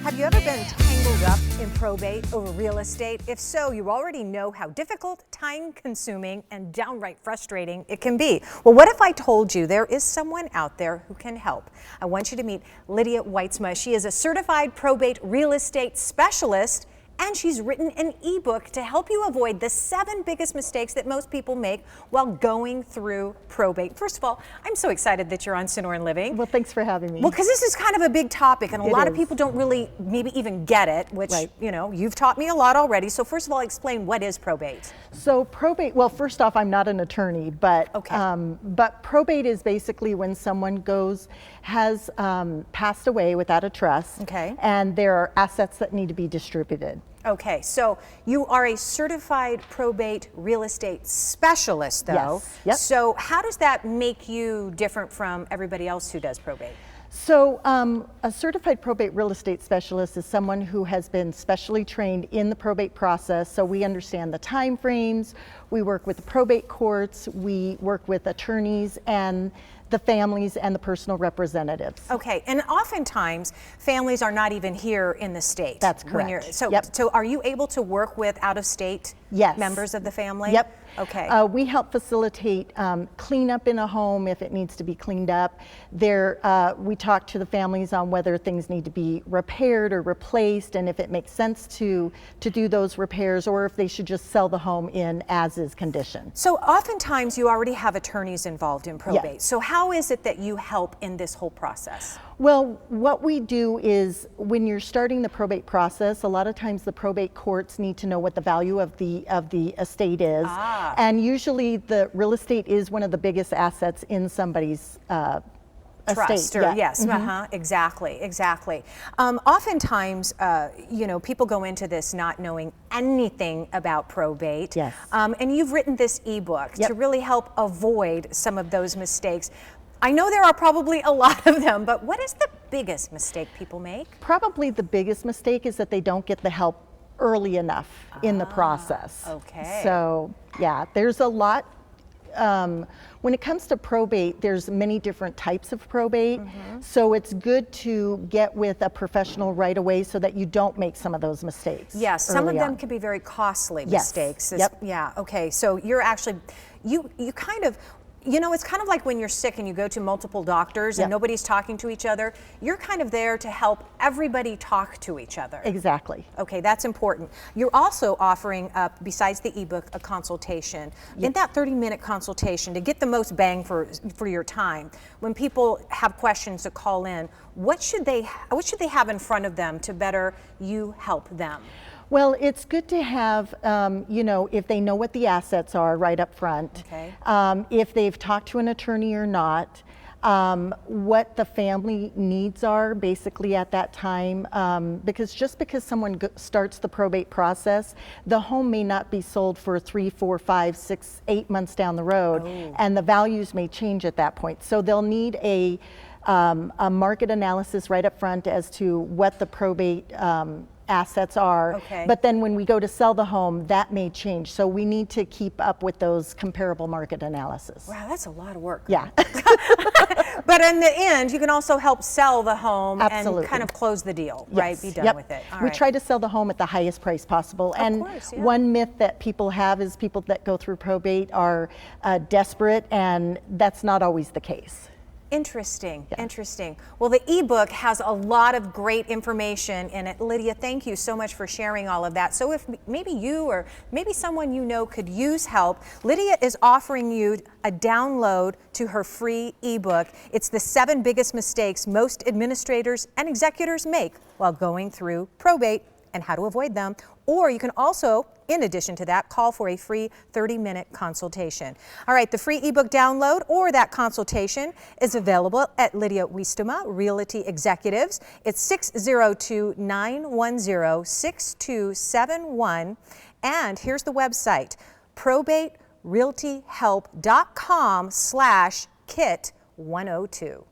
Have you ever been tangled up in probate over real estate? If so, you already know how difficult, time-consuming, and downright frustrating it can be. Well, what if I told you there is someone out there who can help? I want you to meet Lydia Wietsma. She is a certified probate real estate specialist, and she's written an ebook to help you avoid the 7 biggest mistakes that most people make while going through probate. First of all, I'm so excited that you're on Sonoran Living. Well, thanks for having me. Well, because this is kind of a big topic, and a lot of is. people don't really maybe even get it, which, Right. you know, you've taught me a lot already. So first of all, explain what is probate. So probate, well, first off, I'm not an attorney, but but probate is basically when someone has passed away without a trust, Okay. and there are assets that need to be distributed. Okay, so you are a certified probate real estate specialist, though. Yes, yep. So how does that make you different from everybody else who does probate? So a certified probate real estate specialist is someone who has been specially trained in the probate process. So we understand the time frames, we work with the probate courts, we work with attorneys and the families and the personal representatives. Okay, and oftentimes families are not even here in the state. That's when correct. So are you able to work with out-of-state members of the family? Yep. Okay. We help facilitate cleanup in a home if it needs to be cleaned up. We talk to the families on whether things need to be repaired or replaced, and if it makes sense to do those repairs, or if they should just sell the home in as-is condition. So oftentimes you already have attorneys involved in probate. Yes. So how is it that you help in this whole process? Well, what we do is when you're starting the probate process, a lot of times the probate courts need to know what the value of the estate is. And usually the real estate is one of the biggest assets in somebody's Trust, estate. or yes, exactly. Oftentimes, you know, people go into this not knowing anything about probate. Yes. And you've written this ebook Yep. to really help avoid some of those mistakes. I know there are probably a lot of them, but what is the biggest mistake people make? Probably the biggest mistake is that they don't get the help early enough in the process. Okay. So yeah, there's a lot. When it comes to probate, there's many different types of probate. So it's good to get with a professional right away so that you don't make some of those mistakes. Yes, some of early them on. can be very costly Yes. mistakes. Yep. Yeah, okay, so you're actually, you kind of, you know, it's kind of like when you're sick and you go to multiple doctors and Yep. nobody's talking to each other. You're kind of there to help everybody talk to each other. Exactly. Okay, that's important. You're also offering up, besides the ebook, a consultation. In that 30-minute consultation, to get the most bang for your time, when people have questions to call in, what should they have in front of them to better you help them? Well, it's good to have, you know, if they know what the assets are right up front, Okay. If they've talked to an attorney or not, what the family needs are basically at that time, because just because someone starts the probate process, the home may not be sold for 3, 4, 5, 6, 8 months down the road, and the values may change at that point. So they'll need a market analysis right up front as to what the probate assets are. Okay. But then when we go to sell the home, that may change. So we need to keep up with those comparable market analysis. Wow, that's a lot of work. Yeah. But in the end, you can also help sell the home Absolutely. and kind of close the deal, Yes. right? Be done Yep. with it. All We right. try to sell the home at the highest price possible. And course, yeah. one myth that people have is people that go through probate are desperate, and that's not always the case. Interesting, interesting. Well, the ebook has a lot of great information in it. Lydia, thank you so much for sharing all of that. So if maybe you or maybe someone you know could use help, Lydia is offering you a download to her free ebook. It's the 7 biggest mistakes most administrators and executors make while going through probate and how to avoid them. Or you can also, in addition to that, call for a free 30-minute consultation. All right, the free ebook download or that consultation is available at Lydia Wietsma Realty Executives. It's 602-910-6271. And here's the website, probaterealtyhelp.com/kit102.